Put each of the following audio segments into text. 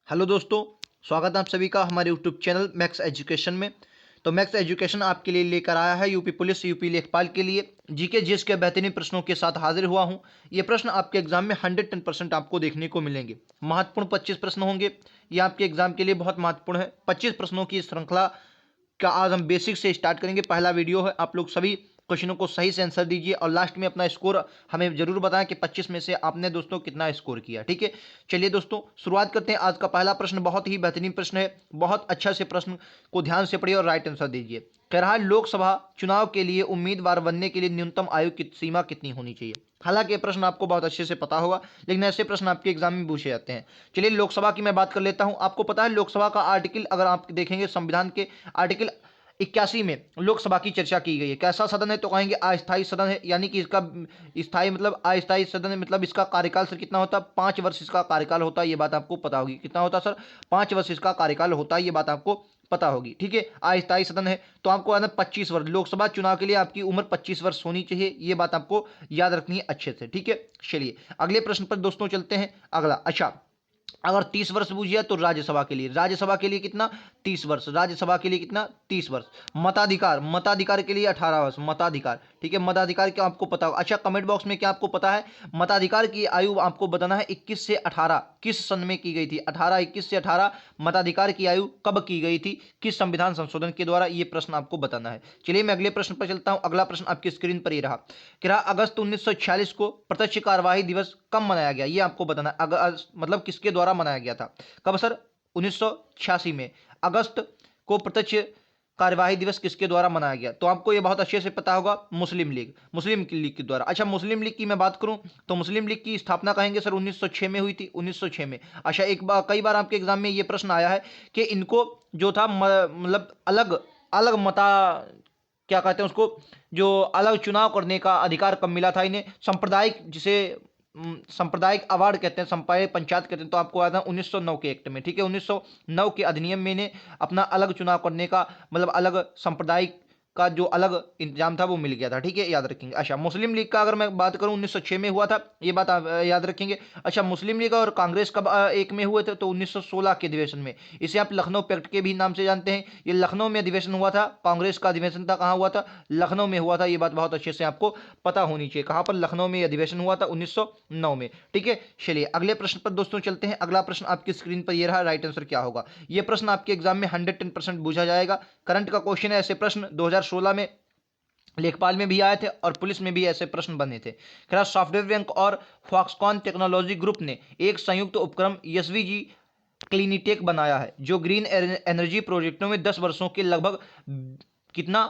Hello दोस्तों, स्वागत है आप सभी का हमारे यूट्यूब चैनल मैक्स एजुकेशन में। तो मैक्स एजुकेशन आपके लिए लेकर आया है यूपी पुलिस, यूपी लेखपाल के लिए जीके जीएस के बेहतरीन प्रश्नों के साथ हाजिर हुआ हूं। ये प्रश्न आपके एग्जाम में 110% आपको देखने को मिलेंगे। महत्वपूर्ण 25 प्रश्न होंगे। ये आपके एग्जाम के लिए बहुत महत्वपूर्ण है। 25 प्रश्नों की श्रृंखला का आज हम बेसिक से स्टार्ट करेंगे। पहला वीडियो है, आप लोग सभी क्वेश्चनों को सही से आंसर दीजिए और लास्ट में अपना स्कोर हमें जरूर बताएं कि 25 में से आपने दोस्तों कितना स्कोर किया। ठीक है, चलिए दोस्तों शुरुआत करते हैं। आज का पहला प्रश्न बहुत ही बेहतरीन प्रश्न है। बहुत अच्छा से प्रश्न को ध्यान से पढ़िए और राइट आंसर दीजिए। कह रहा है लोकसभा चुनाव के लिए उम्मीदवार बनने के लिए न्यूनतम आयु की सीमा कितनी होनी चाहिए। हालांकि ये प्रश्न आपको बहुत अच्छे से पता होगा, लेकिन ऐसे प्रश्न आपके एग्जाम में पूछे जाते हैं। चलिए लोकसभा की मैं बात कर लेता हूं। आपको पता है लोकसभा का आर्टिकल, अगर आप देखेंगे संविधान के आर्टिकल 81 में लोकसभा की चर्चा की गई है। कैसा सदन है तो कहेंगे अस्थायी सदन है, यानी कि इसका स्थायी मतलब अस्थायी सदन है, मतलब इसका कार्यकाल सर कितना होता है, 5 वर्ष इसका कार्यकाल होता है। ये बात आपको पता होगी। कितना होता है सर, 5 वर्ष इसका कार्यकाल होता है। ये बात आपको पता होगी। ठीक है, अस्थायी सदन है तो आपको आना 25 वर्ष। लोकसभा चुनाव के लिए आपकी उम्र 25 वर्ष होनी चाहिए। ये बात आपको याद रखनी है अच्छे से। ठीक है, चलिए अगले प्रश्न पर दोस्तों चलते हैं। अगला, अच्छा अगर 30 वर्ष पूछिए तो राज्यसभा के लिए, राज्यसभा के लिए कितना, 30 वर्ष। राज्यसभा के लिए कितना, 30 वर्ष। मताधिकार, मताधिकार के लिए 18 वर्ष मताधिकार। ठीक है, मताधिकार क्या आपको पता होगा। अच्छा कमेंट बॉक्स में क्या आपको पता है, मताधिकार की आयु आपको बताना है 21 से 18 किस सन में की गई थी। 18, 21 से 18 मताधिकार की आयु कब की गई थी, किस संविधान संशोधन के द्वारा, ये प्रश्न आपको बताना है। चलिए मैं अगले प्रश्न पर चलता हूं। अगला प्रश्न आपकी स्क्रीन पर ही रहा। कि रहा अगस्त 1946 को प्रत्यक्ष कार्यवाही दिवस कब मनाया गया, ये आपको बताना है। अगस्त मतलब किसके द्वारा मनाया गया था, कब सर, 1986 में अगस्त को प्रत्यक्ष कार्यवाही दिवस किसके द्वारा मनाया गया। तो आपको ये बहुत अच्छे से पता होगा, मुस्लिम लीग, मुस्लिम लीग के द्वारा। अच्छा मुस्लिम लीग की मैं बात करूं तो मुस्लिम लीग की स्थापना कहेंगे सर 1906 में हुई थी, 1906 में। अच्छा एक बार, कई बार आपके एग्जाम में ये प्रश्न आया है कि इनको जो था मतलब अलग अलग मता, क्या कहते हैं उसको, जो अलग चुनाव करने का अधिकार कब मिला था इन्हें, सांप्रदायिक, जिसे सांप्रदायिक अवार्ड कहते हैं, सांप्रदायिक पंचायत कहते हैं। तो आपको आया था 1909 के एक्ट में। ठीक है, 1909 के अधिनियम में इन्हें अपना अलग चुनाव करने का मतलब अलग सांप्रदायिक का जो अलग इंतजाम था वो मिल गया था। ठीक है, याद रखेंगे। अच्छा मुस्लिम लीग का अगर मैं बात करूं 1906 में हुआ था, ये बात आप याद रखेंगे। अच्छा मुस्लिम लीग और कांग्रेस कब एक में हुए थे, तो 1916 के अधिवेशन में। इसे आप लखनऊ पैक्ट के भी नाम से जानते हैं। ये लखनऊ में अधिवेशन हुआ था। कांग्रेस का अधिवेशन था कहाँ हुआ था, लखनऊ में हुआ था। ये बात बहुत अच्छे से आपको पता होनी चाहिए। कहाँ पर, लखनऊ में अधिवेशन हुआ था 1909 में। ठीक है, चलिए अगले प्रश्न पर दोस्तों चलते हैं। अगला प्रश्न आपकी स्क्रीन पर ये रहा, राइट आंसर क्या होगा। ये प्रश्न आपके एग्जाम में 110% पूछा जाएगा। करंट का क्वेश्चन है। ऐसे प्रश्न 2016 में लेखपाल में भी आए थे और पुलिस में भी ऐसे प्रश्न बने थे। खैर सॉफ्टवेयर बैंक और फॉक्सकॉन टेक्नोलॉजी ग्रुप ने एक संयुक्त उपक्रम एसवीजी क्लिनिटेक बनाया है, जो ग्रीन एनर्जी प्रोजेक्टों में 10 वर्षों के लगभग कितना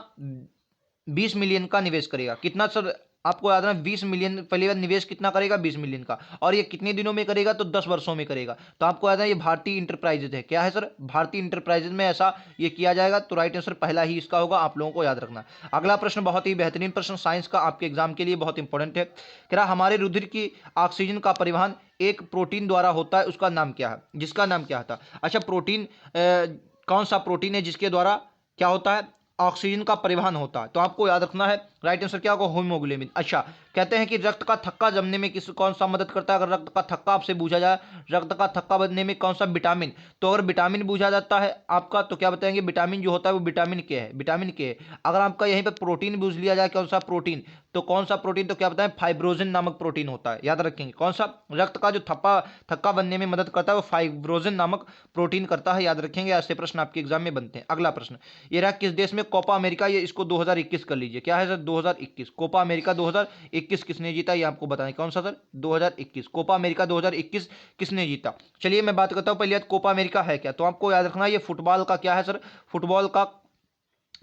20 मिलियन का निवेश करेगा। कितना सर, आपको याद रखना 20 मिलियन, पहले बार निवेश कितना करेगा, 20 मिलियन का। और ये कितने दिनों में करेगा, तो 10 वर्षों में करेगा। तो आपको याद है ये भारतीय इंटरप्राइजेज है। क्या है सर, भारतीय इंटरप्राइजेज में ऐसा ये किया जाएगा। तो राइट आंसर पहला ही इसका होगा, आप लोगों को याद रखना। अगला प्रश्न बहुत ही बेहतरीन प्रश्न, साइंस का, आपके एग्जाम के लिए बहुत इंपॉर्टेंट है। क्या हमारे रुधिर की ऑक्सीजन का परिवहन एक प्रोटीन द्वारा होता है, उसका नाम क्या है, जिसका नाम क्या था। अच्छा प्रोटीन, कौन सा प्रोटीन है जिसके द्वारा क्या होता है, ऑक्सीजन का परिवहन होता है। तो आपको याद रखना है, राइट आंसर क्या होगा, हीमोग्लोबिन। अच्छा कहते हैं कि रक्त का थक्का जमने में किस कौन सा मदद करता है। अगर रक्त का थक्का आपसे पूछा जाए, रक्त का थक्का बनने में कौन सा विटामिन, तो अगर विटामिन पूछा जाता है आपका तो क्या बताएंगे, विटामिन जो होता है वो विटामिन के है, विटामिन के है। अगर आपका यहीं पर प्रोटीन पूछ लिया जाए कौन सा प्रोटीन, तो कौन सा प्रोटीन, तो क्या बताएं, फाइब्रोजिन नामक प्रोटीन होता है। याद रखेंगे कौन सा, रक्त का जो थक्का बनने में मदद करता है वो फाइब्रोजिन नामक प्रोटीन करता है। याद रखेंगे, ऐसे प्रश्न आपके एग्जाम में बनते हैं। अगला प्रश्न ये रहा, किस देश में कोपा अमेरिका, ये इसको 2021 कर लीजिए। क्या है सर, 2021 कोपा अमेरिका 2021 किसने जीता, ये आपको बताना है। कौन सा सर, 2021 कोपा अमेरिका 2021 किसने जीता। चलिए मैं बात करता हूं पहले कोपा अमेरिका है क्या। तो आपको याद रखना ये फुटबॉल का क्या है सर, फुटबॉल का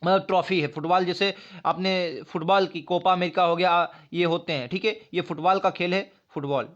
मतलब ट्रॉफी है। फुटबॉल जैसे आपने फुटबॉल की कोपा अमेरिका हो गया, ये होते हैं। ठीक है, ये फुटबॉल का खेल है, फुटबॉल।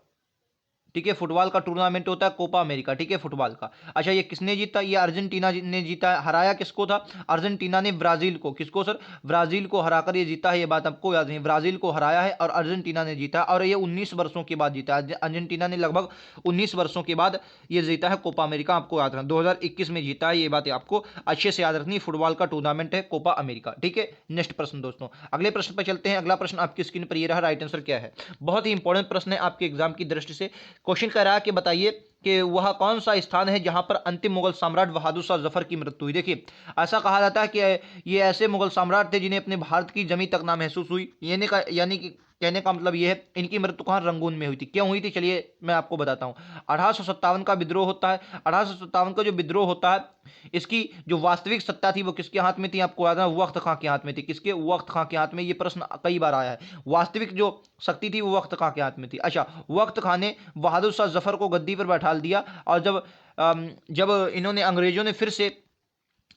ठीक है, फुटबॉल का टूर्नामेंट होता है कोपा अमेरिका। ठीक है, फुटबॉल का। अच्छा ये किसने जीता, ये अर्जेंटीना ने जीता है। हराया किसको था, अर्जेंटीना ने ब्राजील को। किसको सर, ब्राजील को हराकर ये जीता है। ये बात आपको याद नहीं, ब्राजील को हराया है और अर्जेंटीना ने जीता है। और ये 19 वर्षों के बाद जीता है। अर्जेंटीना ने लगभग 19 वर्षों के बाद ये जीता है कोपा अमेरिका। आपको याद रखना 2021 में जीता है, ये बात आपको अच्छे से याद रखनी। फुटबॉल का टूर्नामेंट है कोपा अमेरिका। ठीक है, नेक्स्ट प्रश्न दोस्तों, अगले प्रश्न पर चलते हैं। अगला प्रश्न आपकी स्क्रीन पर ये रहा, राइट आंसर क्या है। बहुत ही इंपॉर्टेंट प्रश्न है आपके एग्जाम की दृष्टि से। क्वेश्चन कह रहा है कि बताइए कि वह कौन सा स्थान है जहां पर अंतिम मुगल सम्राट बहादुर शाह जफर की मृत्यु हुई। देखिए, ऐसा कहा जाता है कि ये ऐसे मुगल सम्राट थे जिन्हें अपने भारत की जमी तक ना महसूस हुई। यानी कि कहने का मतलब ये है, इनकी मृत्यु कहाँ, रंगून में हुई थी। क्यों हुई थी, चलिए मैं आपको बताता हूँ। 1857 का विद्रोह होता है। 1857 का जो विद्रोह होता है, इसकी जो वास्तविक सत्ता थी वो किसके हाथ में थी, आपको याद है, वक्त खां के हाथ में थी। किसके, वक्त खां के हाथ में। ये प्रश्न कई बार आया है। वास्तविक जो शक्ति थी वो वक्त खां के हाथ में थी। अच्छा, वक्त खां ने बहादुर शाह जफर को गद्दी पर बैठा दिया, और जब इन्होंने, अंग्रेजों ने फिर से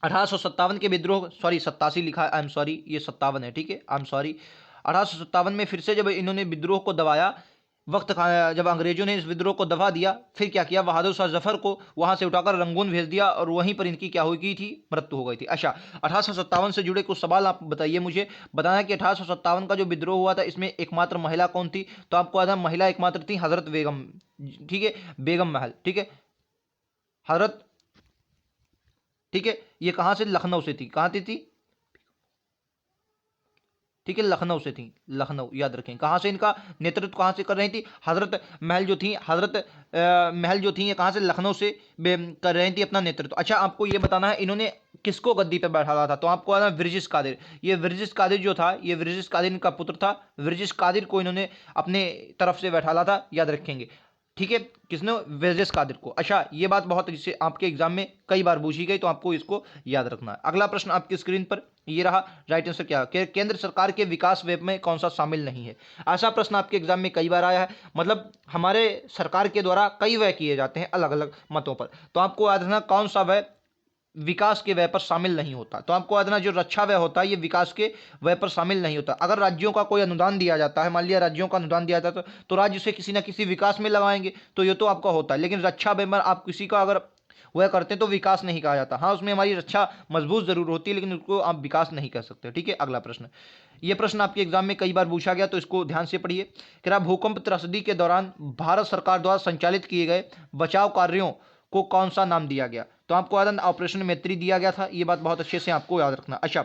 1857 के विद्रोह, सॉरी 87 लिखा है, आई एम सॉरी, ये 57 है, ठीक है, आई एम सॉरी। 1857 में फिर से जब इन्होंने विद्रोह को दबाया, जब अंग्रेजों ने इस विद्रोह को दबा दिया, फिर क्या किया, बहादुर शाह जफर को वहां से उठाकर रंगून भेज दिया, और वहीं पर इनकी क्या हो गई थी, मृत्यु हो गई थी। अच्छा, 1857 से जुड़े कुछ सवाल आप बताइए मुझे। बताना है कि 1857 का जो विद्रोह हुआ था, इसमें एकमात्र महिला कौन थी, तो आपको याद है, महिला एकमात्र थी हजरत बेगम, ठीक है, बेगम महल, ठीक है, हजरत, ठीक है। ये कहां से, लखनऊ से थी। कहां थी, ठीक है, लखनऊ से थी, लखनऊ, याद रखें। कहां से इनका नेतृत्व कहां से कर रही थी, हजरत महल जो थी, हजरत महल जो थी, ये कहां से, लखनऊ से कर रही थी अपना नेतृत्व। अच्छा, आपको ये बताना है इन्होंने किसको गद्दी पर बैठाया था, तो आपको आना विरजिस कादिर। ये विरजिस कादिर जो था, ये विरजिस कादिर इनका पुत्र था। विरजिस कादिर को इन्होंने अपने तरफ से बैठाया था, याद रखेंगे, ठीक है। किसने, विरजिस कादिर को। अच्छा, ये बात बहुत इसे आपके एग्जाम में कई बार पूछी गई, तो आपको इसको याद रखना है। अगला प्रश्न आपकी स्क्रीन पर ये रहा, राइट आंसर क्या है, केंद्र सरकार के विकास व्यय में कौन सा शामिल नहीं है। ऐसा प्रश्न आपके एग्जाम में कई बार आया है, मतलब हमारे सरकार के द्वारा कई व्यय किए जाते हैं अलग अलग मतों पर, तो आपको याद रखना कौन सा व्यय विकास के व्यय पर शामिल नहीं होता। तो आपको याद रखना, जो रक्षा व्यय होता है ये विकास के व्यय पर शामिल नहीं होता। अगर राज्यों का कोई अनुदान दिया जाता है, मान लिया राज्यों का अनुदान दिया जाता है, तो राज्य से किसी ना किसी विकास में लगाएंगे, तो ये तो आपका होता है। लेकिन रक्षा व्यय में आप किसी का अगर वह करते हैं तो विकास नहीं कहा जाता। हाँ, उसमें हमारी रक्षा मजबूत जरूर होती है, लेकिन उसको आप विकास नहीं कह सकते, ठीक है। अगला प्रश्न, ये प्रश्न आपके एग्जाम में कई बार पूछा गया, तो इसको ध्यान से पढ़िए। कि भूकंप त्रसदी के दौरान भारत सरकार द्वारा संचालित किए गए बचाव कार्यों को कौन सा नाम दिया गया, तो आपको याद है, ऑपरेशन मैत्री दिया गया था। ये बात बहुत अच्छे से आपको याद रखना। अच्छा,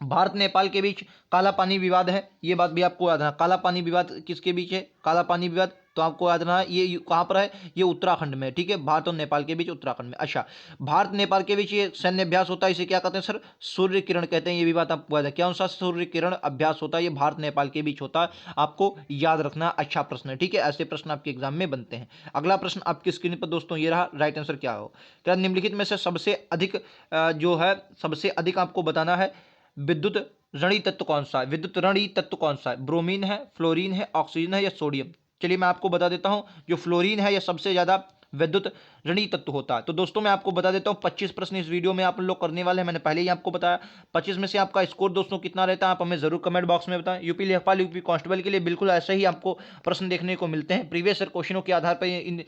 भारत नेपाल के बीच काला पानी विवाद है, ये बात भी आपको याद रखना। काला पानी विवाद किसके बीच है, काला पानी विवाद, तो आपको याद रखना ये कहाँ पर है, ये उत्तराखंड में, ठीक है, भारत और नेपाल के बीच उत्तराखंड में। अच्छा, भारत नेपाल के बीच ये सैन्य अभ्यास होता है, इसे क्या कहते हैं सर, सूर्य किरण कहते हैं। ये भी बात आपको याद है, कौन सा सूर्य किरण अभ्यास होता है, ये भारत नेपाल के बीच होता है, आपको याद रखना। अच्छा प्रश्न है, ठीक है, ऐसे प्रश्न आपके एग्जाम में बनते हैं। अगला प्रश्न आपकी स्क्रीन पर दोस्तों ये रहा, राइट आंसर क्या हो, क्या निम्नलिखित में से सबसे अधिक जो है, सबसे अधिक आपको बताना है, विद्युत ऋणी तत्व कौन सा है, विद्युत ऋणी तत्व कौन सा है, ब्रोमीन है, फ्लोरीन है, ऑक्सीजन है, या सोडियम। चलिए मैं आपको बता देता हूं, जो फ्लोरीन है यह सबसे ज्यादा विद्युत ऋणी तत्व होता है। तो दोस्तों मैं आपको बता देता हूं, 25 प्रश्न इस वीडियो में आप लोग करने वाले हैं, मैंने पहले ही आपको बताया। 25 में से आपका स्कोर दोस्तों कितना रहता है, आप हमें जरूर कमेंट बॉक्स में बताएं। यूपी लेखपाल, यूपी कांस्टेबल के लिए बिल्कुल ऐसे ही आपको प्रश्न देखने को मिलते हैं, प्रीवियस ईयर क्वेश्चनों के आधार पर इन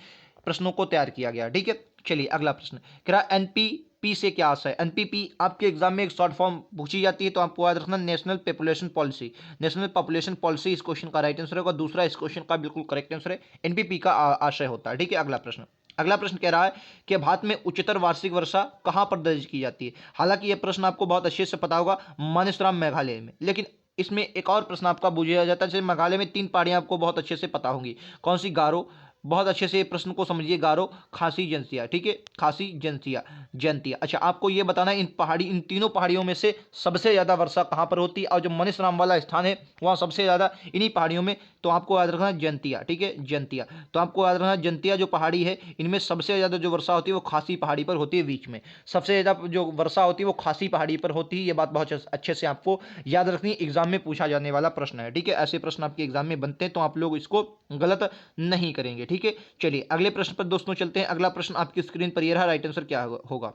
प्रश्नों को तैयार किया गया, ठीक है। चलिए अगला प्रश्न, क्या एनपीपी से क्या आशा है। एनपीपी आपके एग्जाम में एक शॉर्ट फॉर्म पूछी जाती है, तो आपको याद रखना national population policy. National population policy इस क्वेश्चन का राइट आंसर होगा। दूसरा इस क्वेश्चन का बिल्कुल करेक्ट आंसर है, एनपीपी का आशय होता है, ठीक है। अगला प्रश्न, अगला प्रश्न कह रहा है कि भारत में उच्चतर वार्षिक वर्षा कहां पर दर्ज की जाती है। हालांकि यह प्रश्न आपको बहुत अच्छे से पता होगा, मानसरोवर मेघालय में, लेकिन इसमें एक और प्रश्न आपका पूछा जाता है, जैसे मेघालय में 3 पहाड़ियां आपको बहुत अच्छे से पता होंगी, कौन सी, गारो, बहुत अच्छे से प्रश्न को समझिए, गारो, खासी, जंसिया, ठीक है, खासी, जंसिया, जयंतिया। अच्छा, आपको यह बताना है इन तीनों पहाड़ियों में से सबसे ज्यादा वर्षा कहां पर होती है, और जो मनीषराम वाला स्थान है वहां सबसे ज्यादा इन्हीं पहाड़ियों में, तो आपको याद रखना जयंतिया, ठीक है, जयंतिया। तो आपको याद रखना जयंतिया जो पहाड़ी है, इनमें सबसे ज्यादा जो वर्षा होती है वो खासी पहाड़ी पर होती है, बीच में सबसे ज्यादा जो वर्षा होती है वो खासी पहाड़ी पर होती है। ये बात बहुत अच्छे से आपको याद रखनी, एग्जाम में पूछा जाने वाला प्रश्न है, ठीक है। ऐसे प्रश्न आपके एग्जाम में बनते हैं, तो आप लोग इसको गलत नहीं करेंगे, ठीक है। चलिए अगले प्रश्न पर दोस्तों चलते हैं। अगला प्रश्न आपकी स्क्रीन पर यह रहा, राइट आंसर क्या होगा।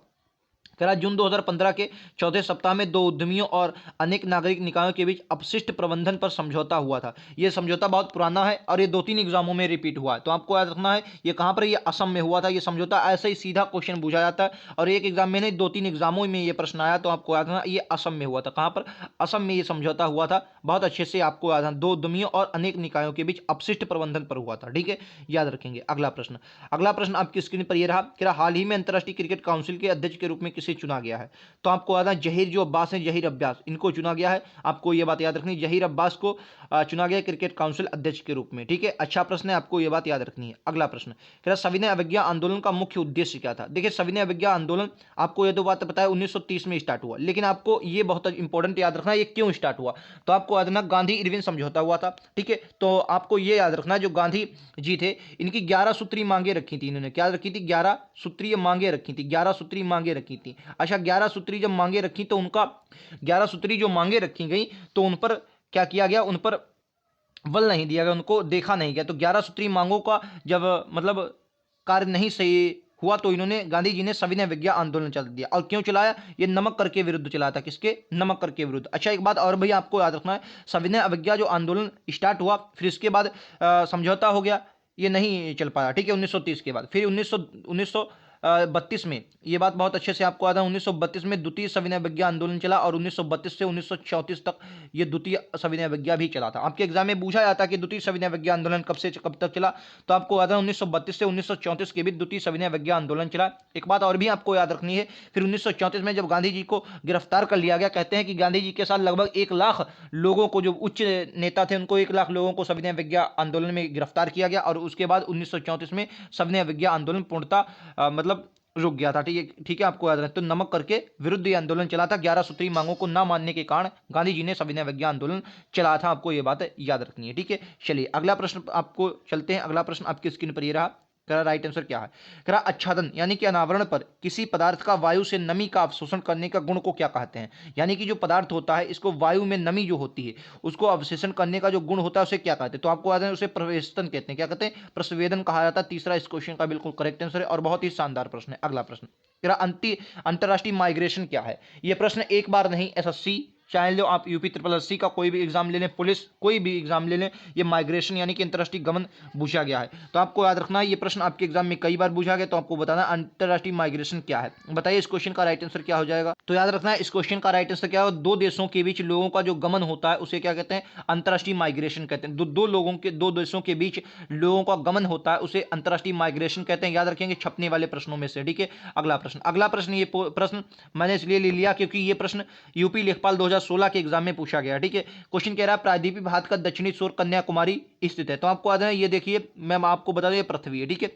जून 2015 के चौथे सप्ताह में 2 उद्यमियों और अनेक नागरिक निकायों के बीच अपशिष्ट प्रबंधन पर समझौता हुआ था। यह समझौता बहुत पुराना है और ये 2-3 एग्जामों में रिपीट हुआ है, तो आपको याद रखना है ये कहां पर, ये असम में हुआ था। ये समझौता ऐसे ही सीधा क्वेश्चन पूछा जाता है, और एक एग्जाम में नहीं 2-3 एग्जामों में ये प्रश्न आया, तो आपको याद रखना ये असम में हुआ था। कहां पर, असम में ये समझौता हुआ था। बहुत अच्छे से आपको याद रखना, 2 उद्यमियों और अनेक निकायों के बीच अपशिष्ट प्रबंधन पर हुआ था, ठीक है, याद रखेंगे। अगला प्रश्न आपकी स्क्रीन पर यह रहा, हाल ही में अंतर्राष्ट्रीय क्रिकेट काउंसिल के अध्यक्ष के रूप में किसे इसे चुना गया है? तो आपको याद है जहीर जो अब्बास हैं, जहीर अब्बास, इनको चुना गया है। आपको ये बात याद रखनी है, जहीर अब्बास को चुना गया क्रिकेट काउंसिल अध्यक्ष के रूप में। ठीक है, अच्छा प्रश्न है, आपको ये बात याद रखनी है। अगला प्रश्न, कह रहा सविनय अवज्ञा आंदोलन का मुख्य उद्देश्य क्या था? देखिए सविनय अवज्ञा आंदोलन आपको ये तो बात पता है 1930 में स्टार्ट हुआ, लेकिन आपको ये बहुत इंपॉर्टेंट याद रखना है ये क्यों स्टार्ट हुआ। तो आपको याद रखना गांधी इरविन समझौता हुआ था। ठीक है, तो आपको ये याद रखना जो गांधी जी थे इनकी 11 सूत्री मांगे रखी थी। इन्होंने क्या रखी थी? 11 सूत्रीय मांगे रखी थी, 11 सूत्री मांगे रखी थी। अच्छा, 11 सूत्री जब मांगे रखी तो उनका 11 सूत्री जो मांगे रखी गई तो उन पर क्या किया गया? उन पर बल नहीं दिया गया, उनको देखा नहीं गया। तो 11 सूत्री मांगों का जब मतलब कार्य नहीं सही हुआ तो इन्होंने गांधी जी ने सविनय अवज्ञा आंदोलन चला दिया। और क्यों चलाया? ये नमक कर के विरुद्ध चलाया था। किसके? नमक कर के विरुद्ध। अच्छा, एक बात और भैया आपको याद रखना है, सविनय अवज्ञा जो आंदोलन स्टार्ट हुआ फिर इसके बाद समझौता हो गया, ये नहीं चल पाया। ठीक है, 1930 के बाद फिर 1932 में, ये बात बहुत अच्छे से आपको याद है, 1932 में द्वितीय सविनय अवज्ञा आंदोलन चला और 1932 से 1934 तक ये द्वितीय सविनय अवज्ञा भी चला था। आपके एग्जाम में पूछा जाता है कि द्वितीय सविनय अवज्ञा आंदोलन कब से कब तक चला, तो आपको याद है 1932 से 1934 के बीच द्वितीय सविनय अवज्ञा आंदोलन चला। एक बात और भी आपको याद रखनी है, फिर 1934 में जब गांधी जी को गिरफ्तार कर लिया गया, कहते हैं कि गांधी जी के साथ लगभग 1 लाख लोगों को, जो उच्च नेता थे उनको 1 लाख लोगों को सविनय अवज्ञा आंदोलन में गिरफ्तार किया गया और उसके बाद 1934 में सविनय अवज्ञा आंदोलन पूर्णतः मतलब रुक गया था। ठीक है, आपको याद रहे तो नमक करके विरुद्ध ये आंदोलन चला था। 11 सूत्री मांगों को ना मानने के कारण गांधी जी ने सविनय अवज्ञा आंदोलन चलाया था। आपको ये बात याद रखनी है। ठीक है, चलिए अगला प्रश्न आपको चलते हैं। अगला प्रश्न आपकी स्क्रीन पर ये रहा, कह राइट आंसर क्या है? कह रहा आच्छादन यानी कि अनावरण पर किसी पदार्थ का वायु से नमी का अवशोषण करने का गुण को क्या कहते हैं? यानी कि जो पदार्थ होता है इसको वायु में नमी जो होती है उसको अवशोषण करने का जो गुण होता है उसे क्या कहते हैं? तो आपको याद है उसे प्रवेशन कहते हैं। क्या कहते हैं? प्रस्वेदन कहा जाता है। तीसरा इस क्वेश्चन का बिल्कुल करेक्ट आंसर है और बहुत ही शानदार प्रश्न है। अगला प्रश्न, कह रहा अंतर्राष्ट्रीय माइग्रेशन क्या है? यह प्रश्न एक बार नहीं, एसएससी चाहे लो आप यूपी SSC का कोई भी एग्जाम ले लें, पुलिस कोई भी एग्जाम ले लें, ये माइग्रेशन यानी कि अंतर्राष्ट्रीय गमन पूछा गया है। तो आपको याद रखना है ये प्रश्न आपके एग्जाम में कई बार पूछा गया, तो आपको बताना अंतर्राष्ट्रीय माइग्रेशन क्या है। बताइए इस क्वेश्चन का राइट आंसर क्या हो जाएगा? तो याद रखना है इस क्वेश्चन का राइट आंसर क्या है? 2 देशों के बीच लोगों का जो गमन होता है उसे क्या कहते हैं? अंतर्राष्ट्रीय माइग्रेशन कहते हैं। दो देशों के बीच लोगों का गमन होता है उसे अंतर्राष्ट्रीय माइग्रेशन कहते हैं। याद रखेंगे छपने वाले प्रश्नों में से। ठीक है, अगला प्रश्न ये प्रश्न मैंने इसलिए ले लिया क्योंकि ये प्रश्न यूपी लेखपाल 2016 के एग्जाम में पूछा गया। ठीक है, क्वेश्चन कह रहा है प्रायद्वीपीय भारत का दक्षिणी छोर कन्याकुमारी स्थित है। तो आपको याद है ये देखिए मैं आपको बता दूं ये पृथ्वी है। ठीक है,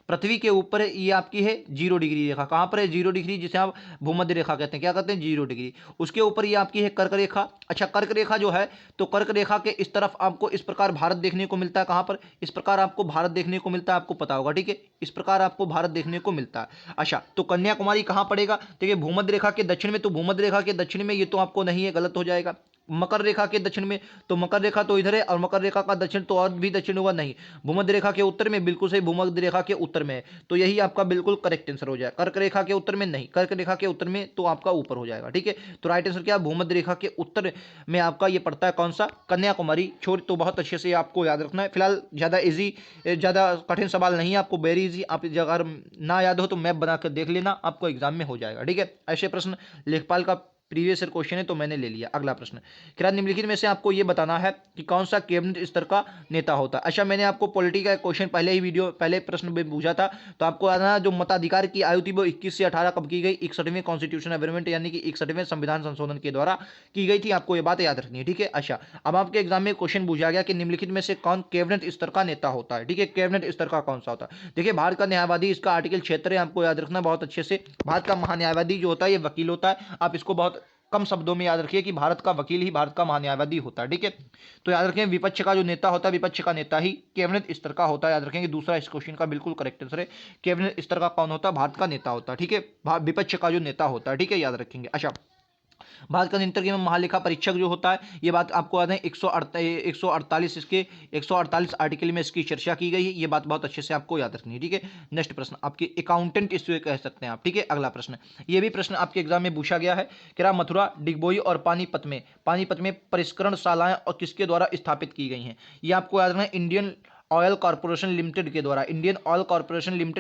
पृथ्वी के ऊपर ये आपकी है 0 डिग्री रेखा। कहां पर है 0 डिग्री? जिसे आप भूमध्य रेखा कहते हैं। क्या कहते हैं? 0 डिग्री। उसके ऊपर ये आपकी है कर्क रेखा। अच्छा, कर्क रेखा जो है तो कर्क रेखा के इस तरफ आपको इस प्रकार भारत देखने को मिलता है। कहां पर? इस प्रकार आपको भारत देखने को मिलता है, आपको पता होगा। ठीक है, इस प्रकार आपको भारत देखने को मिलता है। अच्छा, तो कन्याकुमारी कहां पड़ेगा? देखिए भूमध्य रेखा के दक्षिण में, तो भूमध्य रेखा के दक्षिण में ये तो आपको नहीं है, गलत हो जाएगा। मकर रेखा के दक्षिण में, तो मकर रेखा तो इधर है और मकर रेखा का दक्षिण तो और भी दक्षिण होगा नहीं। भूमध्य रेखा के उत्तर में, बिल्कुल सही, भूमध्य रेखा के उत्तर में है, तो यही आपका बिल्कुल करेक्ट आंसर हो जाएगा। कर्क रेखा के उत्तर में नहीं, कर्क रेखा के उत्तर में तो आपका ऊपर हो जाएगा। ठीक है, तो राइट आंसर क्या? भूमध्य रेखा के उत्तर में आपका ये पड़ता है कौन सा? कन्याकुमारी छोर। तो बहुत अच्छे से आपको याद रखना है। फिलहाल ज़्यादा कठिन सवाल नहीं है, आपको वेरी इजी। आप अगर ना याद हो तो मैप बनाकर देख लेना, आपको एग्जाम में हो जाएगा। ठीक है, ऐसे प्रश्न लेखपाल का प्रीवियस ईयर क्वेश्चन है तो मैंने ले लिया। अगला प्रश्न, क्या निम्नलिखित में से आपको यह बताना है कि कौन सा कैबिनेट स्तर का नेता होता है? अच्छा, मैंने आपको पॉलिटी का क्वेश्चन पहले प्रश्न में पूछा था, तो आपको आना जो मताधिकार की आयु थी वो 21 से 18 कब की गई? 61वें कॉन्स्टिट्यूशन अमेंडमेंट यानी कि 61वें संविधान संशोधन के द्वारा की गई थी। आपको ये बात याद रखनी है। ठीक है, अच्छा अब आपके एग्जाम में क्वेश्चन पूछा गया कि निम्नलिखित में से कौन कैबिनेट स्तर का नेता होता है? ठीक है, कैबिनेट स्तर का कौन सा होता है? देखिए भारत का न्यायवादी, इसका आर्टिकल 76 है, आपको याद रखना बहुत अच्छे से। भारत का महान्यायवादी जो होता है ये वकील होता है। आप इसको बहुत कम शब्दों में याद रखिए कि भारत का वकील ही भारत का महान्यायवादी होता है। ठीक है, तो याद रखें विपक्ष का जो नेता होता है, विपक्ष का नेता ही कैबिनेट स्तर का होता है। याद रखेंगे दूसरा इस क्वेश्चन का बिल्कुल करेक्ट आंसर है। कैबिनेट स्तर का कौन होता है? भारत का नेता होता है। ठीक है, विपक्ष का जो नेता होता है। ठीक है, याद रखेंगे। अच्छा, भारत का न्यूनतम महालेखा परीक्षक जो होता है, ये बात आपको याद है 148 इसके 148 आर्टिकल में इसकी चर्चा की गई है। ये बात बहुत अच्छे से आपको याद रखनी है। ठीक है, नेक्स्ट प्रश्न आपके अकाउंटेंट इसको कह सकते हैं आप। ठीक है, अगला प्रश्न, ये भी प्रश्न आपके एग्जाम में पूछा गया है कि मथुरा, डिगबोई और पानीपत में परिष्करण शालाएं और किसके द्वारा स्थापित की गई हैं? ये आपको याद रखना है इंडियन ऑयल कॉर्पोरेशन लिमिटेड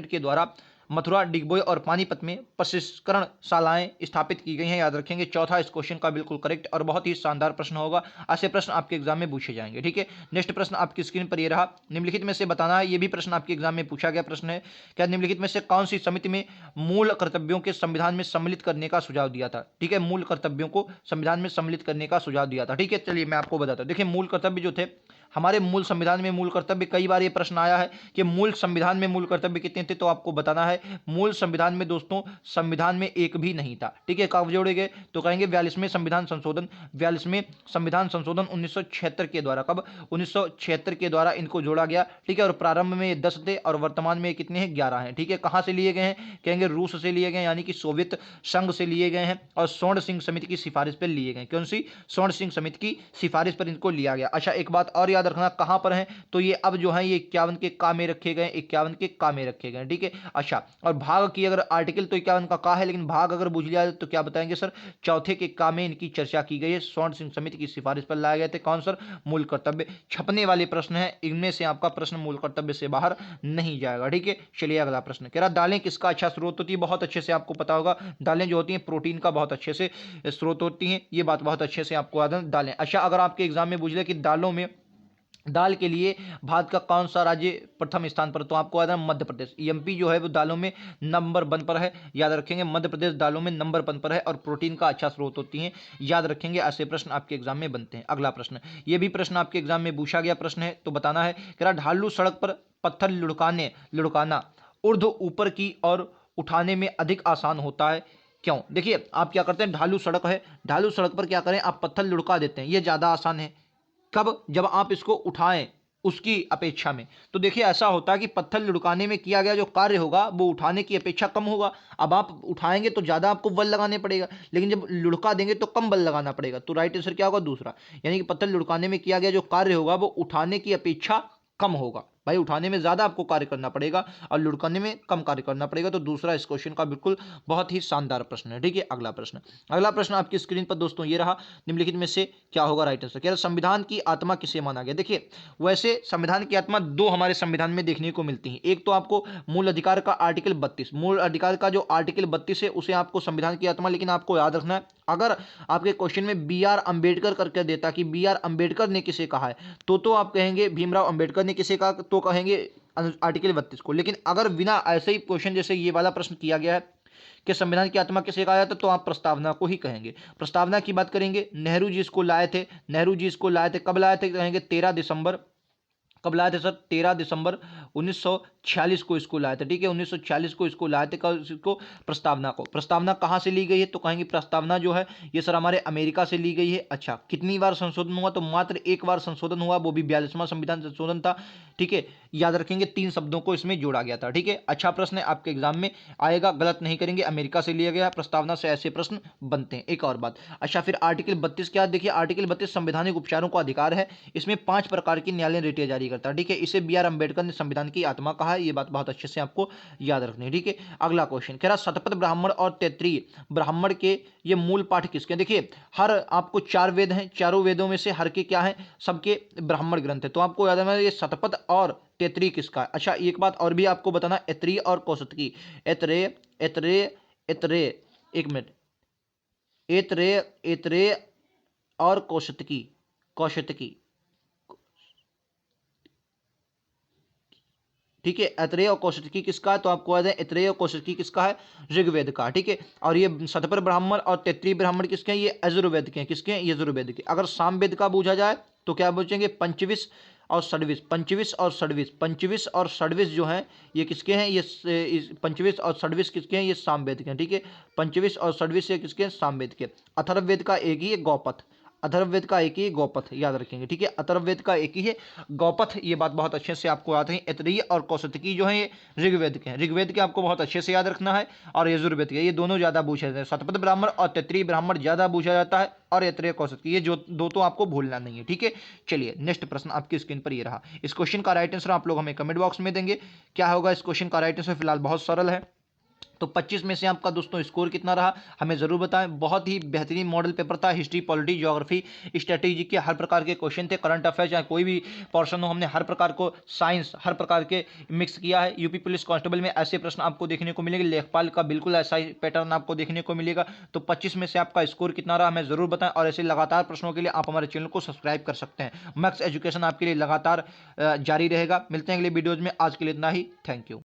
के द्वारा मथुरा, डिगबोई और पानीपत में प्रशिक्षण शालाएं स्थापित की गई हैं, याद रखेंगे। चौथा इस क्वेश्चन का बिल्कुल करेक्ट और बहुत ही शानदार प्रश्न होगा। ऐसे प्रश्न आपके एग्जाम में पूछे जाएंगे, ठीक है। नेक्स्ट प्रश्न आपकी स्क्रीन पर ये रहा, निम्नलिखित में से बताना है, ये भी प्रश्न आपके एग्जाम में पूछा गया प्रश्न है। क्या निम्नलिखित में से कौन सी समिति में मूल कर्तव्यों के संविधान में सम्मिलित करने का सुझाव दिया था, ठीक है। मूल कर्तव्यों को संविधान में सम्मिलित करने का सुझाव दिया था, ठीक है। चलिए मैं आपको बताता हूं। देखिए मूल कर्तव्य जो थे हमारे मूल संविधान में, मूल कर्तव्य कई बार ये प्रश्न आया है कि मूल संविधान में मूल कर्तव्य कितने थे, तो आपको बताना है मूल संविधान में दोस्तों, संविधान में एक भी नहीं था, ठीक है। कब जोड़े गए, तो कहेंगे 42वें संविधान संशोधन, 42वें संविधान संशोधन 1976 के द्वारा, कब 1976 के द्वारा इनको जोड़ा गया, ठीक है। और प्रारंभ में ये 10 थे और वर्तमान में कितने हैं, 11 हैं, ठीक है। कहां से लिए गए हैं, कहेंगे रूस से लिए गए, यानी कि सोवियत संघ से लिए गए हैं, और स्वर्ण सिंह समिति की सिफारिश पर लिए गए। कौन सी, स्वर्ण सिंह समिति की सिफारिश पर इनको लिया गया। अच्छा एक बात और याद रखना, कहां पर है, तो ये अब जो है ये 51 के का में रखे गए, 51 के का में रखे गए, ठीक है। अच्छा और भाग की अगर आर्टिकल तो 51 का है, लेकिन भाग अगर पूछ लिया तो क्या बताएंगे सर, चौथे के का में इनकी चर्चा की गई है, स्वर्ण सिंह समिति की सिफारिश पर लाए गए थे। कौन सर, मूल कर्तव्य। छपने वाले प्रश्न है, इनमें से आपका प्रश्न मूल कर्तव्य से बाहर नहीं जाएगा, ठीक है। चलिए अगला प्रश्न कह रहा, दालें किसका अच्छा स्रोत होती है, बहुत अच्छे से आपको पता होगा, दालें जो होती हैं प्रोटीन का बहुत अच्छे से स्रोत होती हैं, ये बात बहुत अच्छे से आपको याद है, दालें। अच्छा अगर आपके एग्जाम में पूछ ले कि दालों में, दाल के लिए भारत का कौन सा राज्य प्रथम स्थान पर, तो आपको याद है मध्य प्रदेश। एमपी जो है वो दालों में नंबर 1 पर है, याद रखेंगे। मध्य प्रदेश दालों में नंबर 1 पर है और प्रोटीन का अच्छा स्रोत होती है, याद रखेंगे। ऐसे प्रश्न आपके एग्जाम में बनते हैं। अगला प्रश्न, ये भी प्रश्न आपके एग्जाम में पूछा गया प्रश्न है, तो बताना है कि ढालू सड़क पर पत्थर लुढ़काना ऊर्ध्व ऊपर की और उठाने में अधिक आसान होता है, क्यों। देखिए आप क्या करते हैं, ढालू सड़क है, ढालू सड़क पर क्या करें, आप पत्थर लुढ़का देते हैं, ये ज़्यादा आसान है। कब, जब आप इसको उठाएं उसकी अपेक्षा में। तो देखिए ऐसा होता है कि पत्थर लुढ़काने में किया गया जो कार्य होगा वो उठाने की अपेक्षा कम होगा। अब आप उठाएंगे तो ज़्यादा आपको बल लगाने पड़ेगा, लेकिन जब लुढ़का देंगे तो कम बल लगाना पड़ेगा। तो राइट आंसर क्या होगा, दूसरा, यानी कि पत्थर लुढ़काने में किया गया जो कार्य होगा वो उठाने की अपेक्षा कम होगा। भाई उठाने में ज़्यादा आपको कार्य करना पड़ेगा और लुढ़काने में कम कार्य करना पड़ेगा। तो दूसरा इस क्वेश्चन का बिल्कुल बहुत ही शानदार प्रश्न है, ठीक है। अगला प्रश्न, अगला प्रश्न आपकी स्क्रीन पर दोस्तों ये रहा, निम्नलिखित में से क्या होगा राइट आंसर। क्या संविधान की आत्मा किसे माना गया। देखिए वैसे संविधान की आत्मा दो हमारे संविधान में देखने को मिलती है। एक तो आपको मूल अधिकार का आर्टिकल 32, मूल अधिकार का जो आर्टिकल 32 है उसे आपको संविधान की आत्मा, लेकिन आपको याद रखना है अगर आपके क्वेश्चन में बी.आर. अंबेडकर करके देता कि बी.आर. अंबेडकर ने किसे कहा है, तो आप कहेंगे भीमराव अंबेडकर ने किसे कहा, तो कहेंगे आर्टिकल 32 को। लेकिन अगर बिना ऐसे ही क्वेश्चन जैसे ये वाला प्रश्न किया गया है कि संविधान की आत्मा किसे कहा जाता, तो आप प्रस्तावना को ही कहेंगे। प्रस्तावना की बात करेंगे, नेहरू जी इसको लाए थे, नेहरू जी इसको लाए थे, कब लाए थे, कहेंगे 13 दिसंबर, कब लाए थे सर, 13 दिसंबर 1946 को इसको लाए थे, ठीक है। 1946 को इसको लाए थे, कब इसको, प्रस्तावना को। प्रस्तावना कहाँ से ली गई है, तो कहेंगे प्रस्तावना जो है ये सर हमारे अमेरिका से ली गई है। अच्छा कितनी बार संशोधन हुआ, तो मात्र एक बार संशोधन हुआ, वो भी 42वां संविधान संशोधन था, ठीक है। याद रखेंगे 3 शब्दों को इसमें जोड़ा गया था, ठीक है। अच्छा प्रश्न है, आपके एग्जाम में आएगा, गलत नहीं करेंगे, अमेरिका से लिया गया प्रस्तावना से ऐसे प्रश्न बनते हैं। एक और बात, अच्छा फिर आर्टिकल 32 क्या, देखिए आर्टिकल 32 संवैधानिक उपचारों का अधिकार है, इसमें 5 प्रकार की न्यायालय रिटें जारी करता है, ठीक है। इसे बी.आर. अंबेडकर ने संविधान की आत्मा कहा है, ये बात बहुत अच्छे से आपको याद रखनी है, ठीक है। अगला क्वेश्चन कह रहा शतपथ ब्राह्मण और तैत्तिरीय ब्राह्मण के ये मूल पाठ किसके। देखिए हर आपको 4 वेद हैं, चारों वेदों में से हर के क्या है, सबके ब्राह्मण ग्रंथ है। तो आपको याद है ये शतपथ और तैत्तिरीय किसका है। अच्छा एक बात और भी आपको बताना, ऐत्रेय और कौशिकी, ऐत्रेय ऐत्रेय ऐत्रेय, एक मिनट, ऐत्रेय ऐत्रेय और कौशिकी, कौशिकी, ठीक है। ऐत्रेय और कौशिकी किसका है, तो आपको याद है ऐत्रेय और कौशिकी किसका है, ऋग्वेद का, ठीक है। और ये शतपथ ब्राह्मण और तैत्तिरीय ब्राह्मण किसके हैं, ये यजुर्वेद के हैं, किसके हैं, यजुर्वेद के। अगर सामवेद का पूछा जाए तो क्या पूछेंगे, पंचविश और षड्विश, पंचविश और षड्विश, पंचविश और षड्विश जो हैं ये किसके हैं, ये पंचविश और षड्विश किसके हैं, ये सामवेद के हैं, ठीक है। पंचविश और षड्विश ये किसके हैं, सामवेद के। अथर्ववेद का एक ही है गौपथ, अथर्ववेद का एक ही गौपथ, याद रखेंगे, ठीक है। अथर्ववेद का एक ही है गौपथ, ये बात बहुत अच्छे से आपको याद है। ऐत्रेय और कौशिकी जो है ये ऋग्वेद के हैं, ऋग्वेद के आपको बहुत अच्छे से याद रखना है, और यजुर्वेद के, ये दोनों ज़्यादा पूछे जाते हैं। शतपथ ब्राह्मण और तैत्तिरीय ब्राह्मण ज़्यादा पूछा जाता है, और ऐत्रेय कौशिकी ये जो दो तो आपको भूलना नहीं है, ठीक है। चलिए नेक्स्ट प्रश्न आपकी स्क्रीन पर ये रहा, इस क्वेश्चन का राइट आंसर आप लोग हमें कमेंट बॉक्स में देंगे। क्या होगा इस क्वेश्चन का राइट आंसर, फिलहाल बहुत सरल है, तो 25 में से आपका दोस्तों स्कोर कितना रहा हमें ज़रूर बताएं। बहुत ही बेहतरीन मॉडल पेपर था। हिस्ट्री, पॉलिटी, ज्योग्राफी, स्ट्रेटेजी के हर प्रकार के क्वेश्चन थे। करंट अफेयर्स या कोई भी पोर्शन हो, हमने हर प्रकार को, साइंस, हर प्रकार के मिक्स किया है। यूपी पुलिस कांस्टेबल में ऐसे प्रश्न आपको देखने को मिलेंगे। लेखपाल का बिल्कुल ऐसा ही पैटर्न आपको देखने को मिलेगा। तो 25 में से आपका स्कोर कितना रहा हमें ज़रूर बताएं। और ऐसे लगातार प्रश्नों के लिए आप हमारे चैनल को सब्सक्राइब कर सकते हैं। मैक्स एजुकेशन आपके लिए लगातार जारी रहेगा। मिलते हैं अगले वीडियोज़ में। आज के लिए इतना ही। Thank you.